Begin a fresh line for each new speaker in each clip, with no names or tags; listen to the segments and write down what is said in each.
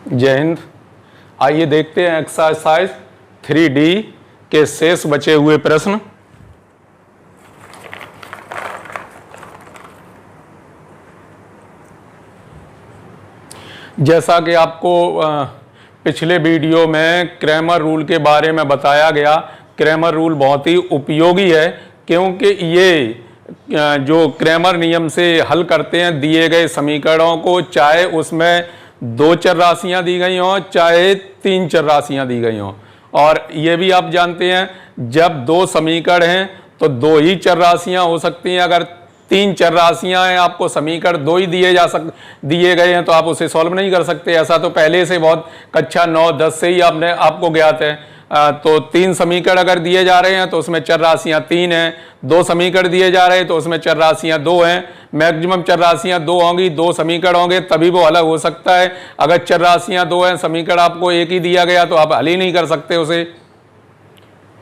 जय हिंद। आइए देखते हैं एक्सरसाइज 3D के शेष बचे हुए प्रश्न। जैसा कि आपको पिछले वीडियो में क्रैमर रूल के बारे में बताया गया, क्रैमर रूल बहुत ही उपयोगी है क्योंकि ये जो क्रैमर नियम से हल करते हैं दिए गए समीकरणों को, चाहे उसमें 2 चर राशियां दी गई हों चाहे 3 चर राशियां दी गई हों। और ये भी आप जानते हैं जब 2 समीकरण हैं तो 2 ही चर राशियां हो सकती हैं। अगर 3 चर राशियां हैं, आपको समीकरण 2 ही दिए गए हैं तो आप उसे सॉल्व नहीं कर सकते। ऐसा तो पहले से बहुत कक्षा 9-10 से ही आपको ज्ञात है। तो 3 समीकरण अगर दिए जा रहे हैं तो उसमें चर राशियां 3 हैं, 2 समीकरण दिए जा रहे हैं तो उसमें चर राशियां 2 हैं। मैक्सिमम चर राशियां 2 होंगी, 2 समीकरण होंगे तभी वो अलग हो सकता है। अगर चर राशियां 2 हैं, समीकरण आपको एक ही दिया गया तो आप हल ही नहीं कर सकते उसे।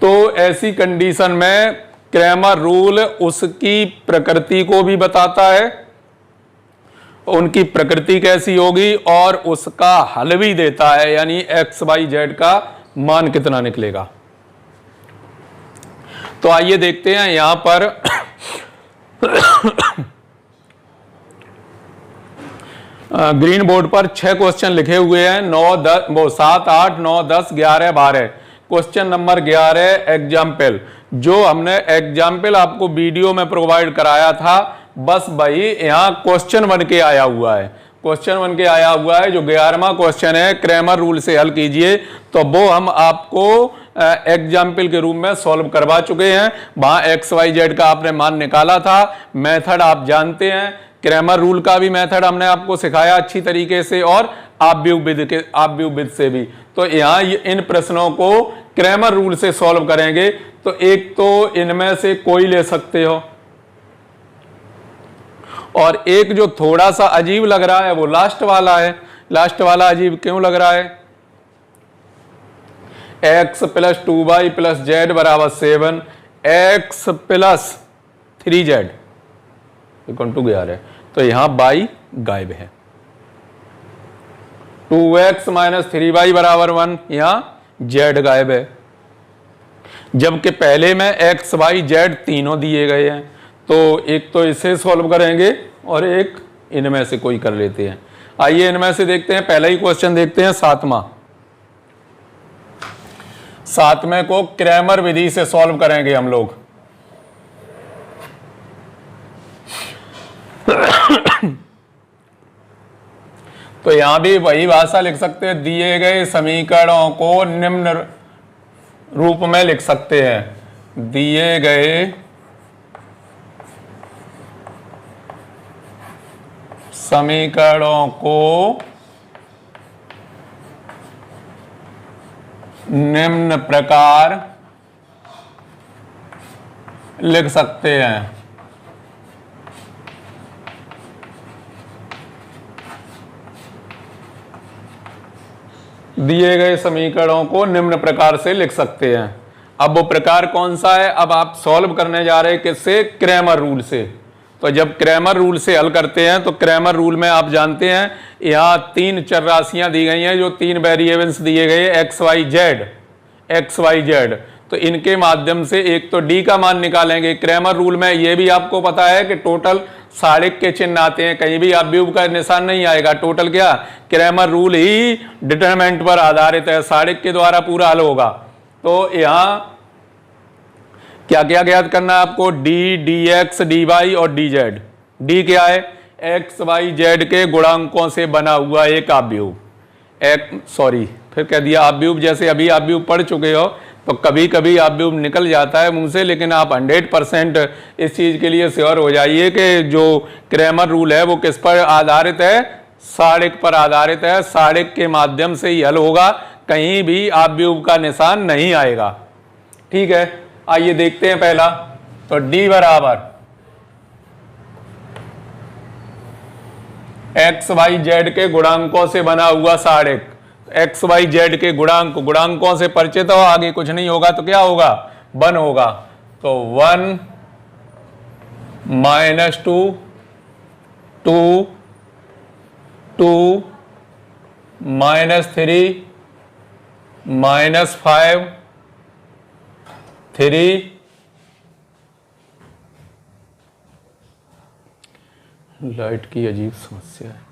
तो ऐसी कंडीशन में क्रैमर रूल उसकी प्रकृति को भी बताता है, उनकी प्रकृति कैसी होगी और उसका हल भी देता है, यानी एक्स वाई जेड का मान कितना निकलेगा। तो आइए देखते हैं यहां पर ग्रीन बोर्ड पर 6 क्वेश्चन लिखे हुए हैं, 7, 8, 9, 10, 11, 12। क्वेश्चन नंबर 11 एग्जाम्पल, जो हमने एग्जाम्पल आपको वीडियो में प्रोवाइड कराया था, बस भाई यहां क्वेश्चन बन के आया हुआ है। क्वेश्चन बन के आया हुआ है जो 11वां क्वेश्चन है, क्रैमर रूल से हल कीजिए, तो वो हम आपको एग्जाम्पल के रूप में सॉल्व करवा चुके हैं। वहां एक्स वाई जेड का आपने मान निकाला था, मेथड आप जानते हैं, क्रैमर रूल का भी मेथड हमने आपको सिखाया अच्छी तरीके से, और आव्यूहविद से भी। तो यहाँ इन प्रश्नों को क्रैमर रूल से सॉल्व करेंगे। तो एक तो इनमें से कोई ले सकते हो, और एक जो थोड़ा सा अजीब लग रहा है वो लास्ट वाला है। लास्ट वाला अजीब क्यों लग रहा है? x + 2y + z = 7, x + 3z = 11। तो यहां y गायब है। 2x - 3y = 1, यहां z गायब है। जबकि पहले में x y z तीनों दिए गए हैं। तो एक तो इसे सॉल्व करेंगे और एक इनमें से कोई कर लेते हैं। आइए इनमें से देखते हैं। पहला ही क्वेश्चन देखते हैं, 7वें को क्रैमर विधि से सॉल्व करेंगे हम लोग। तो यहां भी वही भाषा लिख सकते हैं, दिए गए समीकरणों को निम्न रूप में लिख सकते हैं। दिए गए समीकरणों को निम्न प्रकार लिख सकते हैं। दिए गए समीकरणों को निम्न प्रकार से लिख सकते हैं। अब वो प्रकार कौन सा है? अब आप सॉल्व करने जा रहे हैं किससे? क्रैमर रूल से। तो जब क्रैमर रूल से हल करते हैं तो क्रैमर रूल में आप जानते हैं यहाँ 3 चर राशियां दी गई हैं, जो 3 वेरिएबल्स दिए गए एक्स वाई जेड। तो इनके माध्यम से एक तो डी का मान निकालेंगे। क्रैमर रूल में ये भी आपको पता है कि टोटल साड़िक के चिन्ह आते हैं, कहीं भी अव्यूह का निशान नहीं आएगा। टोटल क्या? क्रैमर रूल ही डिटरमिनेंट पर आधारित है, साड़िक के द्वारा पूरा हल होगा। तो यहाँ क्या क्या ज्ञात करना है आपको? D, D X, D Y और डी जेड। डी क्या है? एक्स वाई जेड के गुणांकों से बना हुआ एक अव्यूह। फिर कह दिया अव्यूह, जैसे अभी अव्यूह पढ़ चुके हो तो कभी कभी अव्यूह निकल जाता है मुंह से, लेकिन आप 100% इस चीज के लिए श्योर हो जाइए कि जो क्रैमर रूल है वो किस पर आधारित है? साड़िक पर आधारित है। साड़िक के माध्यम से ही हल होगा, कहीं भी अव्यूह का निशान नहीं आएगा। ठीक है, आइए देखते हैं पहला। तो D बराबर एक्स वाई जेड के गुणांकों से बना हुआ साड़िक। एक्स वाई जेड के गुणांकों से परिचित हो, आगे कुछ नहीं होगा तो क्या होगा? 1 होगा। तो 1 - 2, 2, 2, -3 -5 3 लाइट की अजीब समस्या है।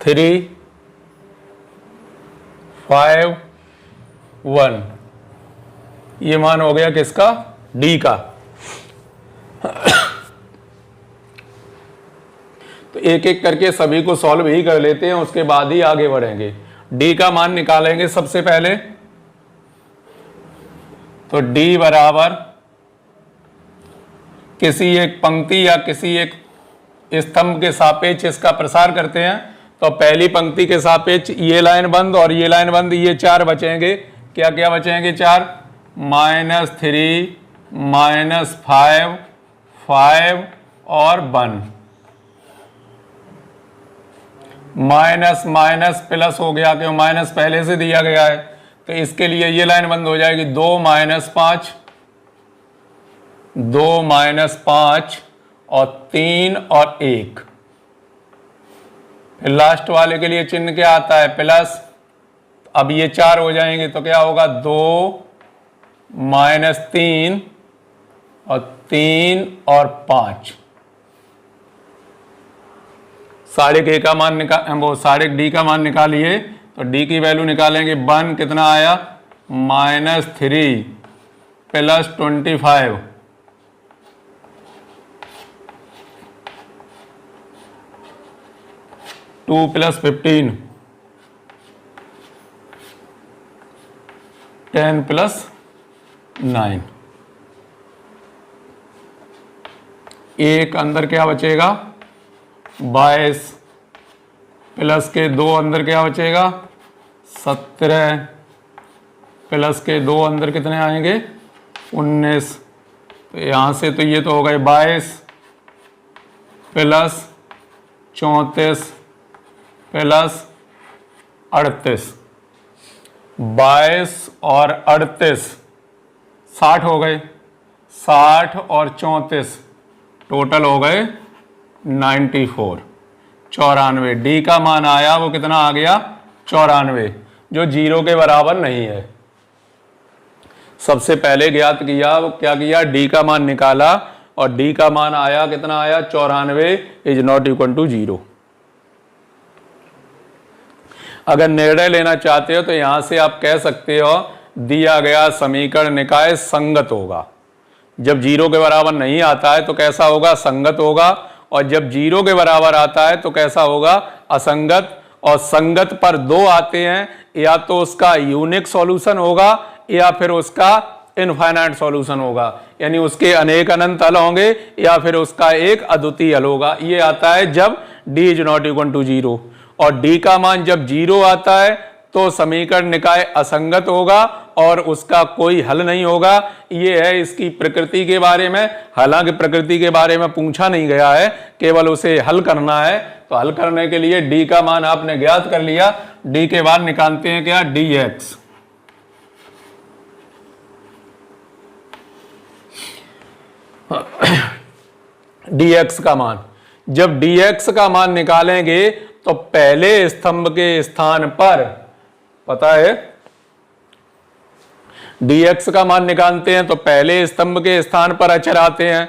थ्री 5 1 ये मान हो गया किसका? डी का। तो एक एक करके सभी को सॉल्व ही कर लेते हैं, उसके बाद ही आगे बढ़ेंगे। डी का मान निकालेंगे सबसे पहले। तो डी बराबर किसी एक पंक्ति या किसी एक स्तंभ के सापेक्ष इसका प्रसार करते हैं। तो पहली पंक्ति के सापेक्ष ये लाइन बंद और ये लाइन बंद, ये 4 बचेंगे। क्या क्या बचेंगे? 4 -3 -5 5 और 1। माइनस माइनस प्लस हो गया, क्यों? माइनस पहले से दिया गया है, तो इसके लिए ये लाइन बंद हो जाएगी। 2 -5 2 -5 और 3 और 1। फिर लास्ट वाले के लिए चिन्ह क्या आता है? प्लस। अब ये 4 हो जाएंगे तो क्या होगा? 2 -3 और 3 और 5। साढ़े के का मान साढ़े डी का मान निकालिए। तो डी की वैल्यू निकालेंगे। 1 कितना आया? -3 + 25 2 + 15 10 + 9। एक अंदर क्या बचेगा? 22 प्लस के 2 अंदर क्या बचेगा? 17 प्लस के 2 अंदर कितने आएंगे? 19। तो यहाँ से तो ये तो हो गए 22 प्लस 34 प्लस 38। 22 और 38 60 हो गए। 60 और 34 टोटल हो गए 94 94। डी का मान आया वो कितना आ गया? 94, जो 0 के बराबर नहीं है। सबसे पहले ज्ञात किया, वो क्या किया? डी का मान निकाला और डी का मान आया कितना आया? 94 इज नॉट इक्वल टू 0। अगर निर्णय लेना चाहते हो तो यहां से आप कह सकते हो दिया गया समीकरण निकाय संगत होगा। जब 0 के बराबर नहीं आता है तो कैसा होगा? संगत होगा। और जब 0 के बराबर आता है तो कैसा होगा? असंगत। और संगत पर 2 आते हैं, या तो उसका यूनिक सॉल्यूशन होगा या फिर उसका इनफाइनाइट सॉल्यूशन होगा, यानी उसके अनेक अनंत हल होंगे या फिर उसका एक अद्वितीय हल होगा। ये आता है जब d is not equal to 0। और d का मान जब 0 आता है तो समीकरण निकाय असंगत होगा और उसका कोई हल नहीं होगा। ये है इसकी प्रकृति के बारे में। हालांकि प्रकृति के बारे में पूछा नहीं गया है, केवल उसे हल करना है। तो हल करने के लिए d का मान आपने ज्ञात कर लिया। d के बाद निकालते हैं क्या? dx। dx का मान, जब dx का मान निकालेंगे तो पहले स्तंभ के स्थान पर, पता है dx का मान निकालते हैं तो पहले स्तंभ के स्थान पर अचर आते हैं,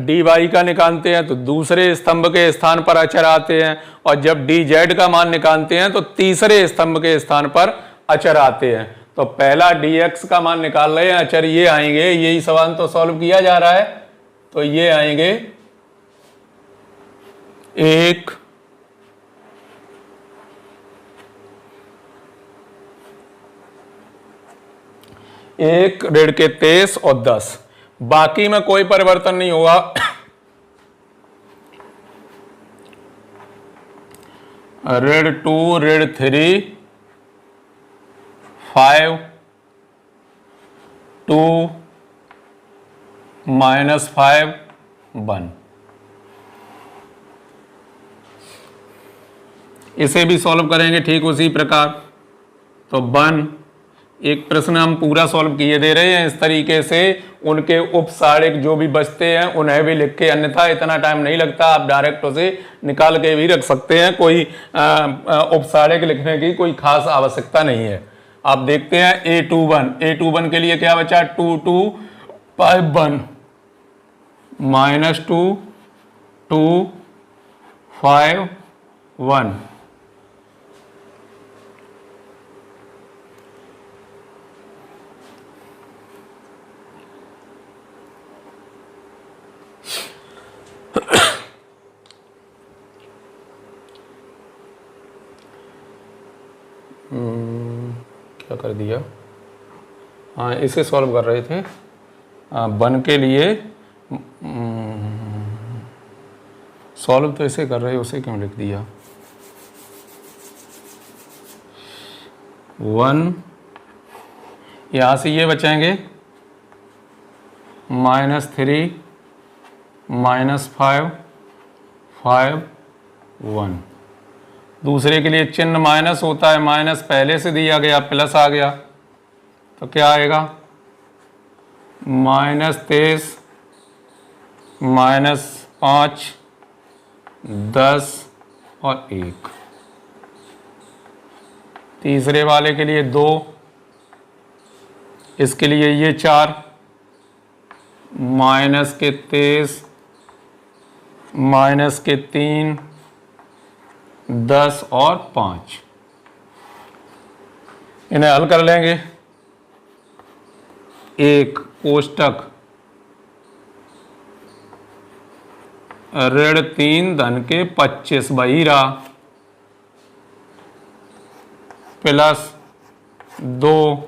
dy का निकालते हैं तो दूसरे स्तंभ के स्थान पर अचर आते हैं, और जब dz का मान निकालते हैं तो तीसरे स्तंभ के स्थान पर अचर आते हैं। तो पहला dx का मान निकाल रहे हैं, अचर ये आएंगे। यही सवाल तो सॉल्व किया जा रहा है। तो ये आएंगे 1 ऋण के 23 और 10। बाकी में कोई परिवर्तन नहीं हुआ। ऋण 2 ऋण 3 5 2 -5 1। इसे भी सॉल्व करेंगे ठीक उसी प्रकार। तो 1 एक प्रश्न हम पूरा सॉल्व किए दे रहे हैं, इस तरीके से उनके उपसारिक जो भी बचते हैं उन्हें भी लिख के, अन्यथा इतना टाइम नहीं लगता, आप डायरेक्ट उसे निकाल के भी रख सकते हैं, कोई उपसारिक लिखने की कोई खास आवश्यकता नहीं है। आप देखते हैं A21 के लिए क्या बचा, 2 2 5 1 -2 2 5 1। क्या कर दिया, हाँ इसे सॉल्व कर रहे थे। 1 के लिए सॉल्व तो इसे कर रहे, उसे क्यों लिख दिया। 1 यहाँ से ये बचाएंगे -3 -5 5 1। दूसरे के लिए चिन्ह माइनस होता है, माइनस पहले से दिया गया, प्लस आ गया तो क्या आएगा, -23 -5 10 और 1। तीसरे वाले के लिए 2, इसके लिए ये 4 -23 -3 10 और 5। इन्हें हल कर लेंगे। एक कोष्टक -3 धन के 25 वही रहा, +2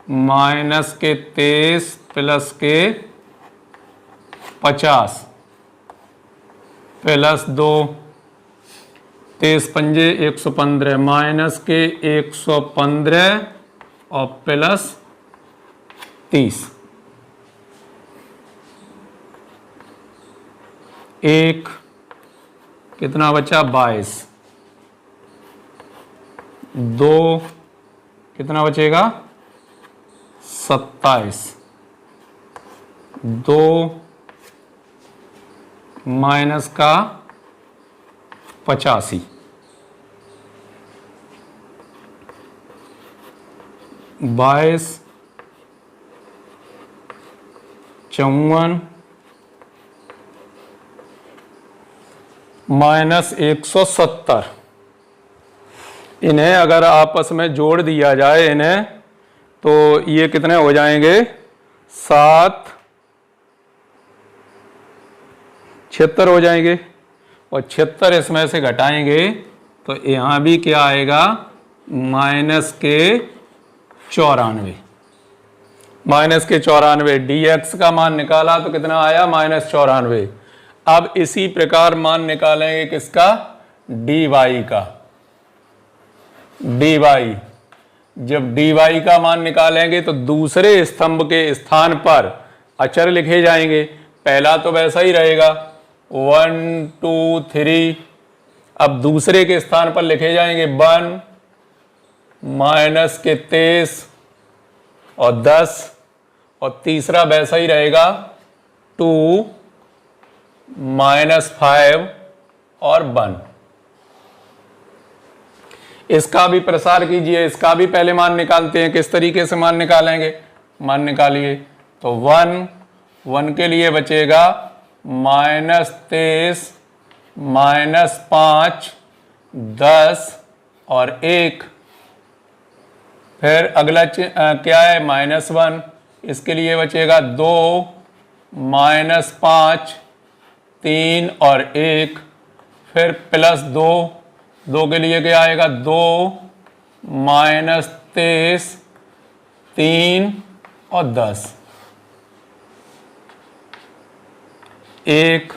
-23 +50 +2 23 पंजे 115 -115 और +30। एक कितना बचा, 22। 2 कितना बचेगा, 27। 2 माइनस का 85। 22 54 -170। इन्हें अगर आपस में जोड़ दिया जाए इन्हें, तो ये कितने हो जाएंगे, 7 76 हो जाएंगे। और 76 इसमें से घटाएंगे तो यहाँ भी क्या आएगा, -94। -94 dx का मान निकाला तो कितना आया, -94। अब इसी प्रकार मान निकालेंगे किसका, dy का। dy, जब dy का मान निकालेंगे तो दूसरे स्तंभ के स्थान पर अचर लिखे जाएंगे। पहला तो वैसा ही रहेगा 1 2 3। अब दूसरे के स्थान पर लिखे जाएंगे 1 -23 और 10, और तीसरा वैसा ही रहेगा 2 -5 और 1। इसका भी प्रसार कीजिए, इसका भी पहले मान निकालते हैं। किस तरीके से मान निकालेंगे, मान निकालिए तो 1 के लिए बचेगा -23 -5 10 और 1। फिर अगला क्या है, -1, इसके लिए बचेगा 2 -5 3 और 1। फिर +2, 2 के लिए क्या आएगा, 2 -23 3 और 10। 1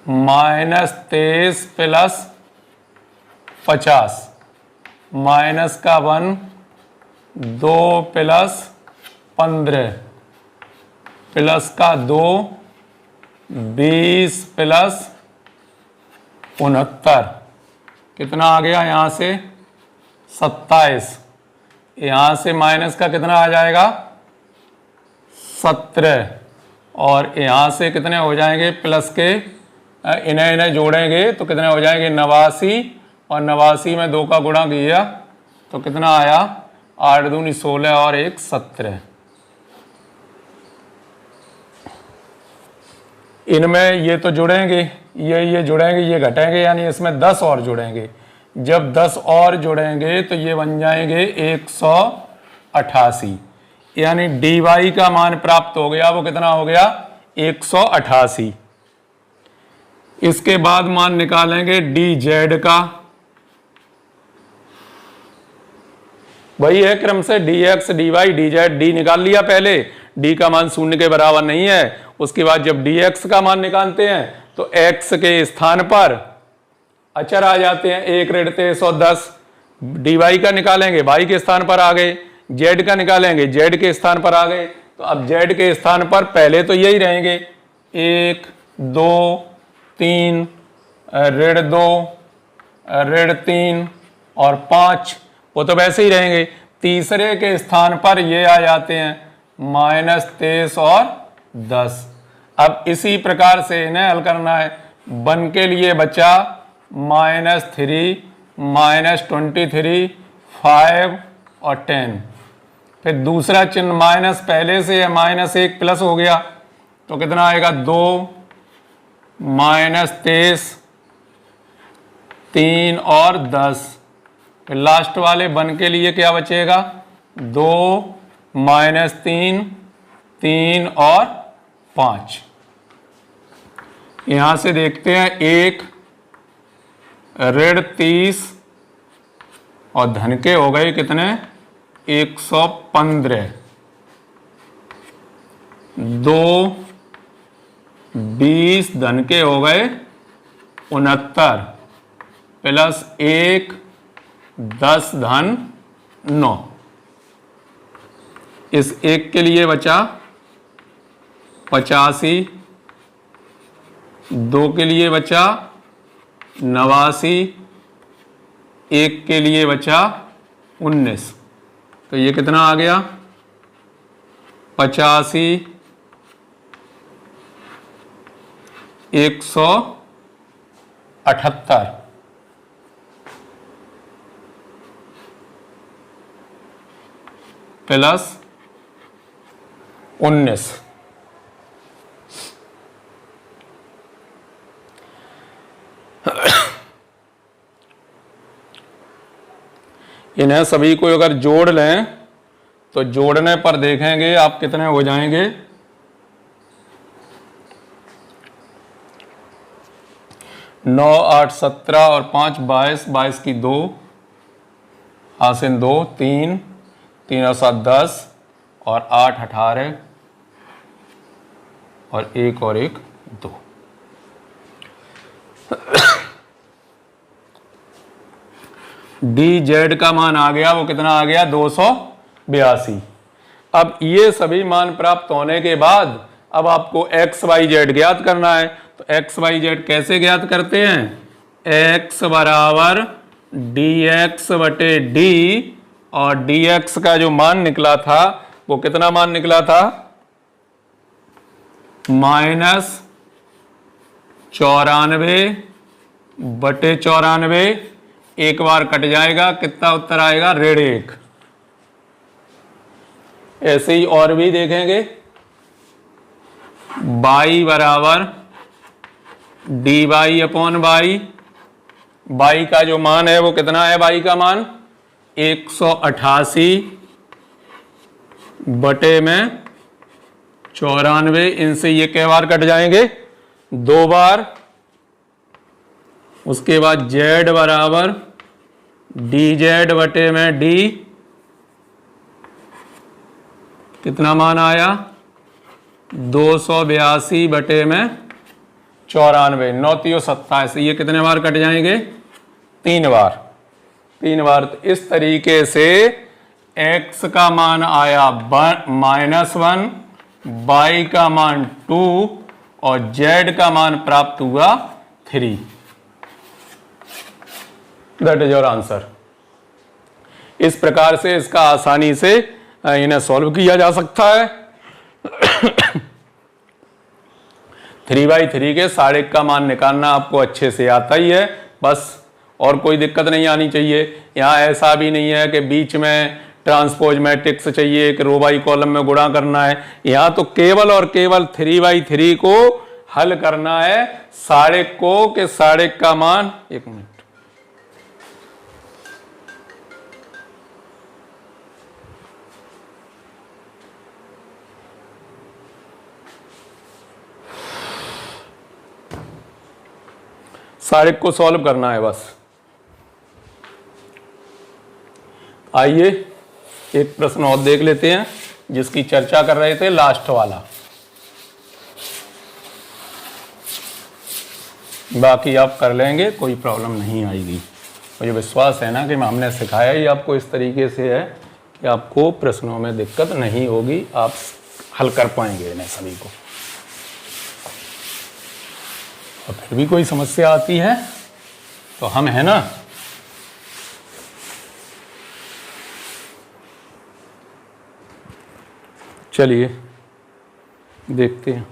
-23 +50 माइनस का 1 2 +15 प्लस का 2 20 +69 कितना आ गया यहाँ से 27। यहां से माइनस का कितना आ जाएगा 17, और यहां से कितने हो जाएंगे प्लस के, इन्हें इन्हें जोड़ेंगे तो कितने हो जाएंगे 89, और 89 में 2 का गुणा किया तो कितना आया 8 दूनी 16 और 1 17। इनमें ये तो जुड़ेंगे, ये जुड़ेंगे, ये घटेंगे, यानी इसमें 10 और जुड़ेंगे। जब 10 और जुड़ेंगे तो ये बन जाएंगे 188, यानी डी वाई का मान प्राप्त हो गया। वो कितना हो गया 188। इसके बाद मान निकालेंगे डी जेड का, वही है क्रम से D X D Y D Z. D निकाल लिया पहले, डी का मान 0 के बराबर नहीं है। उसके बाद जब डी एक्स का मान निकालते हैं तो एक्स के स्थान पर अचर आ जाते हैं, 1 ऋण 310। डी वाई का निकालेंगे, वाई के स्थान पर आ गए। जेड का निकालेंगे, जेड के स्थान पर आ गए। तो अब जेड के स्थान पर पहले तो यही रहेंगे 1 2 3 ऋण 2 ऋण 3 और 5, वो तो वैसे ही रहेंगे। तीसरे के स्थान पर ये आ जाते हैं -23 और 10। अब इसी प्रकार से इन्हें हल करना है। 1 के लिए बचा -3 -23 5 और 10। फिर दूसरा चिन्ह माइनस पहले से है, -1 प्लस हो गया तो कितना आएगा 2 -23 3 और 10। फिर लास्ट वाले 1 के लिए क्या बचेगा 2 -3 3 और 5। यहां से देखते हैं 1 ऋण 30 और धन के हो गए कितने 115, 2 20 धन के हो गए 69 प्लस 1 10 धन 9। इस 1 के लिए बचा 85, 2 के लिए बचा 89, 1 के लिए बचा 19। तो ये कितना आ गया 85 178 प्लस 19। इन्हें सभी को अगर जोड़ लें तो जोड़ने पर देखेंगे आप कितने हो जाएंगे 9 8 17 और 5 22, 22 की 2 हासिल 2 3 3 और 7 10 और 8 18 और 1 और 1 2। डी जेड का मान आ गया, वो कितना आ गया 282। अब ये सभी मान प्राप्त होने के बाद अब आपको एक्स वाई जेड ज्ञात करना है। तो एक्स वाई जेड कैसे ज्ञात करते हैं, एक्स बराबर डी एक्स बटे डी, और डी एक्स का जो मान निकला था वो कितना मान निकला था -94 बटे 94। एक बार कट जाएगा, कितना उत्तर आएगा ऋण 1। ऐसे ही और भी देखेंगे, बाई बराबर डी वाई अपॉन बाई। बाई का जो मान है वो कितना है, बाई का मान 188 बटे में 94। इनसे ये कै बार कट जाएंगे 2 बार। उसके बाद जेड बराबर डी जेड बटे में डी, कितना मान आया 282 बटे में 94, 9 3 27। ये कितने बार कट जाएंगे 3 बार। 3 बार। तो इस तरीके से x का मान आया -1, y का मान 2 और z का मान प्राप्त हुआ 3। That is your answer. इस प्रकार से इसका आसानी से इन्हें सॉल्व किया जा सकता है। 3/3 के सारे का मान निकालना आपको अच्छे से आता ही है, बस और कोई दिक्कत नहीं आनी चाहिए। यहाँ ऐसा भी नहीं है कि बीच में ट्रांसपोज मैट्रिक्स चाहिए कि रो बाई कॉलम में गुणा करना है। यहाँ तो केवल और केवल 3/3 को हल करना है, सारे को के सारे का मान, एक मिनट, सारे को सॉल्व करना है बस। आइए एक प्रश्न और देख लेते हैं जिसकी चर्चा कर रहे थे, लास्ट वाला। बाकी आप कर लेंगे, कोई प्रॉब्लम नहीं आएगी। मुझे विश्वास है ना कि हमने सिखाया ही आपको इस तरीके से है कि आपको प्रश्नों में दिक्कत नहीं होगी, आप हल कर पाएंगे इन्हें सभी को। और फिर भी कोई समस्या आती है तो हम है ना, चलिए देखते हैं।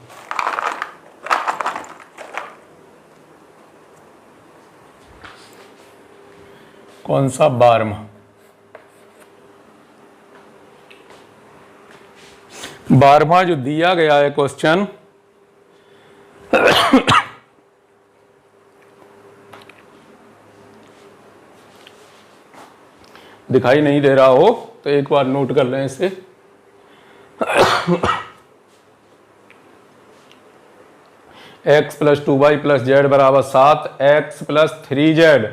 कौन सा 12वां जो दिया गया है क्वेश्चन, दिखाई नहीं दे रहा हो तो एक बार नोट कर लें इसे। x + 2y + z बराबर 7, x + 3z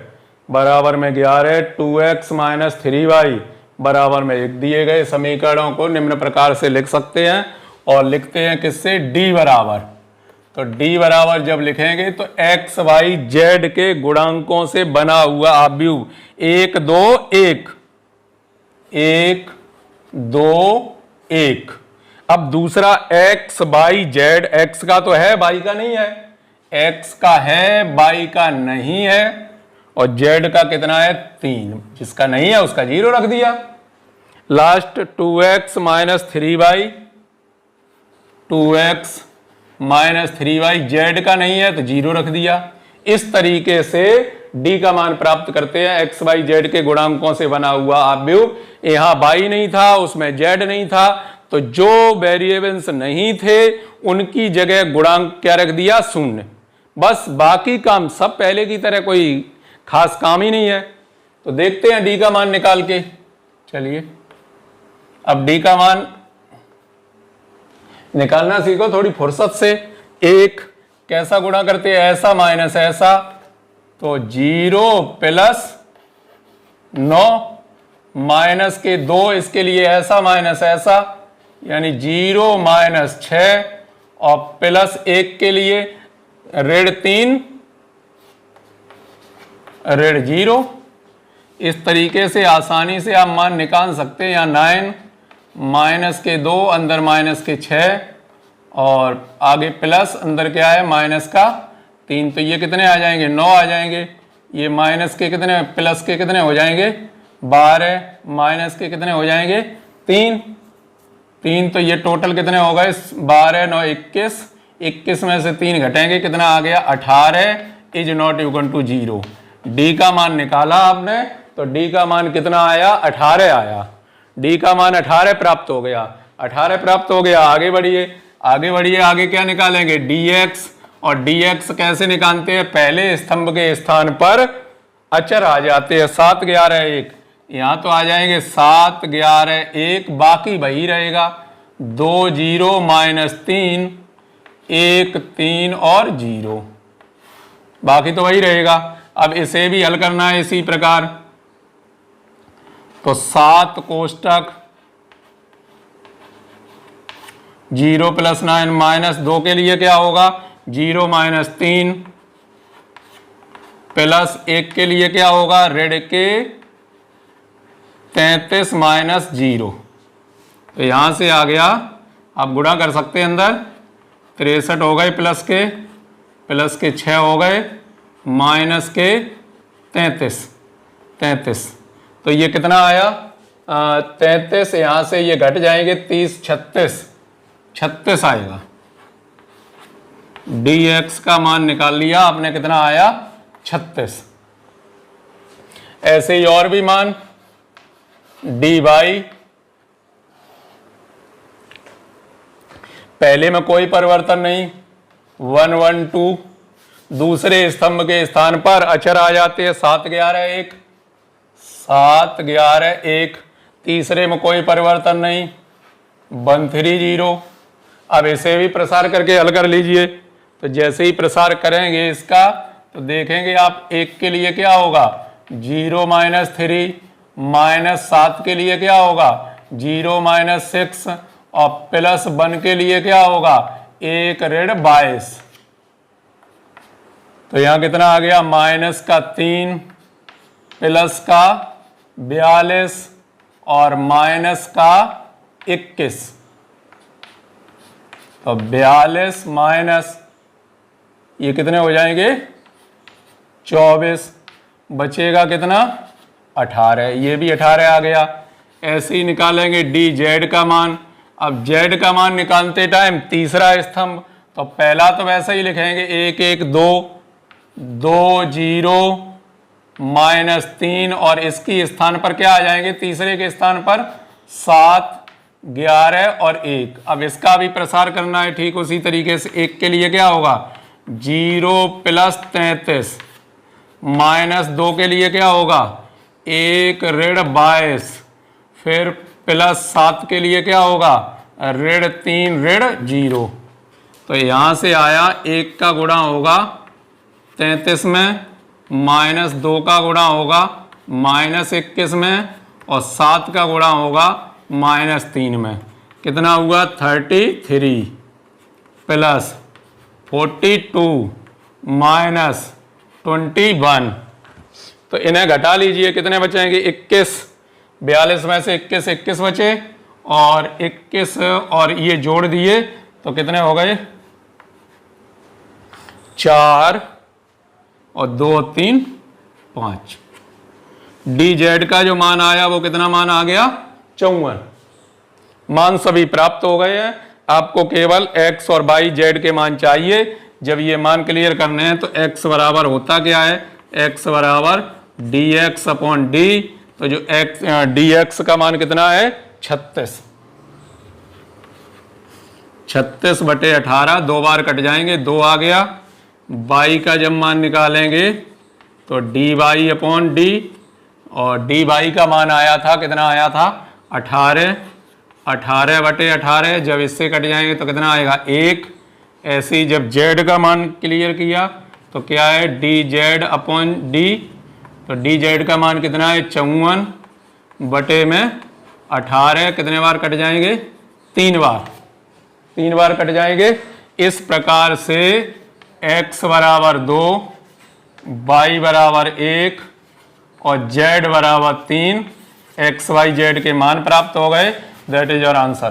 बराबर में 11, 2x - 3y बराबर में 1 दिए गए समीकरणों को निम्न प्रकार से लिख सकते हैं। और लिखते हैं किससे, d बराबर। तो d बराबर जब लिखेंगे तो x y z के गुणांकों से बना हुआ आव्यूह 1 2 1 1 2 1। अब दूसरा x y z, x का तो है y का नहीं है, x का है y का नहीं है, और z का कितना है 3, जिसका नहीं है उसका 0 रख दिया। Last 2x - 3y, 2x - 3y, z का नहीं है तो 0 रख दिया। इस तरीके से d का मान प्राप्त करते हैं x y z के गुणांकों से बना हुआ आव्यूह। यहाँ y नहीं था, उसमें z नहीं था, तो जो वेरिएबल्स नहीं थे उनकी जगह गुणांक क्या रख दिया, 0। बस बाकी काम सब पहले की तरह, कोई खास काम ही नहीं है। तो देखते हैं d का मान निकाल के। चलिए अब d का मान निकालना सीखो थोड़ी फुर्सत से। एक कैसा गुणा करते हैं, ऐसा माइनस ऐसा, तो 0 + 9 माइनस के 2, इसके लिए ऐसा माइनस ऐसा, यानी 0 - 6, और +1 के लिए -3 -0। इस तरीके से आसानी से आप मान निकाल सकते हैं। यहाँ 9 - के 2, अंदर -6, और आगे प्लस, अंदर क्या है -3, तो ये कितने आ जाएंगे, 9 आ जाएंगे। ये माइनस के कितने, प्लस के कितने हो जाएंगे 12, माइनस के कितने हो जाएंगे 3, तो ये टोटल कितने हो गए 12 9 21, 21 में से 3 घटेंगे, कितना आ गया 18, is not equal to 0। D का मान निकाला आपने तो डी का मान कितना आया, 18 आया। डी का मान 18 प्राप्त हो गया, 18 प्राप्त हो गया। आगे बढ़िए, आगे बढ़िए, आगे क्या निकालेंगे dx, और dx कैसे निकालते हैं, पहले स्तंभ के स्थान पर अचर आ जाते हैं। 7 11 1, यहाँ तो आ जाएंगे 7 11 1, बाकी वही रहेगा 2 0 -3 1 3 और 0, बाकी तो वही रहेगा। अब इसे भी हल करना है इसी प्रकार, तो 7 कोष्टक 0 + 9 -2 के लिए क्या होगा 0 -3, प्लस 1 के लिए क्या होगा ऋण के 33 -0। तो यहां से आ गया, आप गुणा कर सकते हैं, अंदर 63 हो गए, प्लस के 6 हो गए, माइनस के 33, तो ये कितना आया 33, यहां से ये घट जाएंगे 30, 36 आएगा। dx का मान निकाल लिया आपने, कितना आया 36। ऐसे ही और भी मान dy, पहले में कोई परिवर्तन नहीं 1 1 2, दूसरे स्तंभ के स्थान पर अचर आ जाते हैं 7 11 1, 7 11 1, तीसरे में कोई परिवर्तन नहीं 1 3 0। अब इसे भी प्रसार करके हल कर लीजिए। तो जैसे ही प्रसार करेंगे इसका तो देखेंगे आप 1 के लिए क्या होगा 0 -3, -7 के लिए क्या होगा 0 -6 और +1 के लिए क्या होगा 1 ऋण 22। तो यहां कितना आ गया -3 +42 और -21। तो 42 माइनस ये कितने हो जाएंगे 24, बचेगा कितना 18, ये भी 18 आ गया। ऐसे ही निकालेंगे dz का मान। अब z का मान निकालते टाइम तीसरा स्तंभ, तो पहला तो वैसे ही लिखेंगे 1 1 2 2 0 -3 और इसकी स्थान पर क्या आ जाएंगे तीसरे के स्थान पर 7 11 और 1। अब इसका भी प्रसार करना है ठीक उसी तरीके से। 1 के लिए क्या होगा 0 +33, -2 के लिए क्या होगा 1 ऋण 22, फिर +7 के लिए क्या होगा ऋण 3 ऋण 0। तो यहां से आया 1 का गुणा होगा 33 में, -2 का गुणा होगा -21 में और 7 का गुणा होगा -3 में। कितना हुआ 33 + 42 -21। तो इन्हें घटा लीजिए, कितने बचेंगे 21, 42 में से 21 बचे और 21 और ये जोड़ दिए तो कितने हो गए 4 और 2 3 5। dz का जो मान आया वो कितना मान आ गया 54। मान सभी प्राप्त हो गए हैं। आपको केवल x और y z के मान चाहिए। जब ये मान क्लियर करने हैं तो x बराबर होता क्या है x बराबर dx/d। तो जो dx का मान कितना है 36, 36/18, 2 बार कट जाएंगे 2 आ गया। y का जब मान निकालेंगे तो dy/d और dy का मान आया था कितना आया था 18, 18/18, जब इससे कट जाएंगे तो कितना आएगा 1। ऐसे ही जब z का मान क्लियर किया तो क्या है dz/d। तो dz का मान कितना है 54/18, कितने बार कट जाएंगे 3 बार कट जाएंगे। इस प्रकार से x बराबर 2, y बराबर 1 और z बराबर 3 x y z के मान प्राप्त हो गए। That is your answer.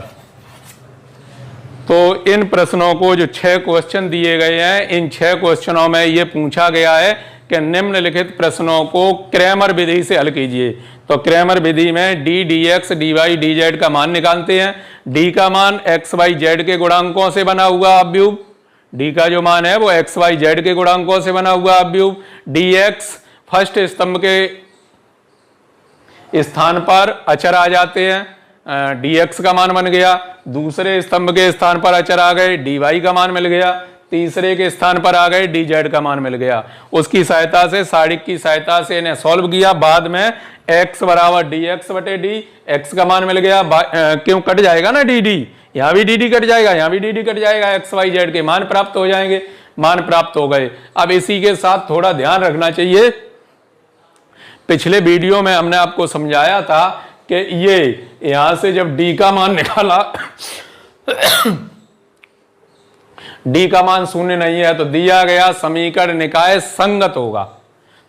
तो इन प्रश्नों को जो 6 क्वेश्चन दिए गए हैं, इन 6 क्वेश्चनों में ये पूछा गया है कि निम्नलिखित प्रश्नों को क्रैमर विधि से हल कीजिए। तो क्रैमर विधि में d dx dy dz का मान निकालते हैं। d का मान x y z के गुणांकों से बना हुआ अवयव, d का जो मान है वो x y z के गुणांकों से बना हुआ अवयव। dx फर्स्ट स्तंभ के स्थान पर अचर आ जाते हैं, dx का मान बन गया। दूसरे स्तंभ के स्थान पर अचर आ गए, dy का मान मिल गया। तीसरे के स्थान पर आ गए, dz का मान मिल गया। उसकी सहायता से सारिक की सहायता से इन्हें सॉल्व किया। बाद में x बराबर dx/d, x का मान मिल गया। क्यों कट जाएगा ना dd, यहाँ भी dd कट जाएगा, यहाँ भी dd कट जाएगा। x y z के मान प्राप्त हो जाएंगे। मान प्राप्त हो गए। अब इसी के साथ थोड़ा ध्यान रखना चाहिए, पिछले वीडियो में हमने आपको समझाया था कि ये यहां से जब d का मान निकाला d का मान 0 नहीं है तो दिया गया समीकरण निकाय संगत होगा।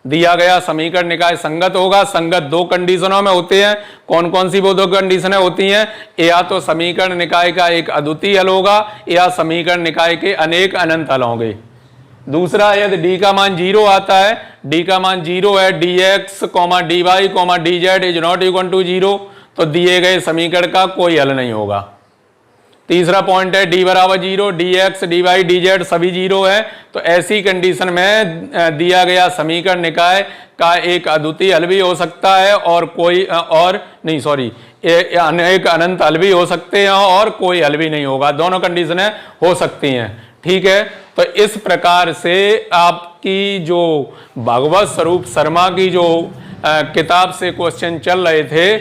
दिया गया समीकरण निकाय संगत होगा। संगत 2 कंडीशनों में होते हैं। कौन कौन सी वो 2 कंडीशनें होती हैं? या तो समीकरण निकाय का एक अद्वितीय हल होगा या समीकरण निकाय के अनेक अनंत हल होंगे। दूसरा, यदि डी का मान 0 आता है, डी का मान 0 है, dx, dy, dz is not equal to 0, तो दिए गए समीकरण का कोई हल नहीं होगा। तीसरा पॉइंट है d बराबर 0, dx, dy, dz सभी 0 है, तो ऐसी कंडीशन में दिया गया समीकरण निकाय का एक अद्वितीय हल भी हो सकता है और कोई एक अनंत हल भी हो सकते हैं और कोई हल भी नहीं होगा, दोनों कंडीशनें हो सकती हैं। ठीक है, तो इस प्रकार से आपकी जो भागवत स्वरूप शर्मा की जो किताब से क्वेश्चन चल रहे थे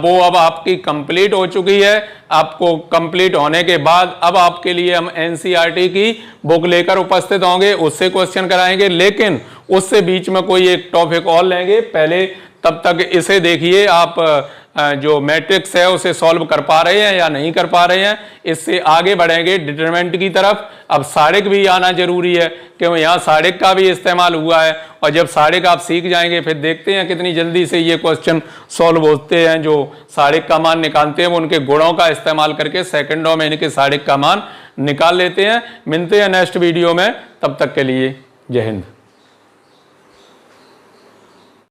वो अब आपकी कंप्लीट हो चुकी है। आपको कंप्लीट होने के बाद अब आपके लिए हम एनसीईआरटी की बुक लेकर उपस्थित होंगे, उससे क्वेश्चन कराएंगे, लेकिन उससे बीच में कोई एक टॉपिक और लेंगे पहले। तब तक इसे देखिए, आप जो मैट्रिक्स है उसे सॉल्व कर पा रहे हैं या नहीं कर पा रहे हैं। इससे आगे बढ़ेंगे डिटरमिनेंट की तरफ। अब सारिक भी आना जरूरी है क्योंकि यहाँ सारिक का भी इस्तेमाल हुआ है, और जब सारिक आप सीख जाएंगे फिर देखते हैं कितनी जल्दी से ये क्वेश्चन सॉल्व होते हैं। जो सारिक का मान निकालते हैं वो उनके गुणों का इस्तेमाल करके सेकंडों में इनके सारिक का मान निकाल लेते हैं। मिलते हैं नेक्स्ट वीडियो में, तब तक के लिए जय हिंद।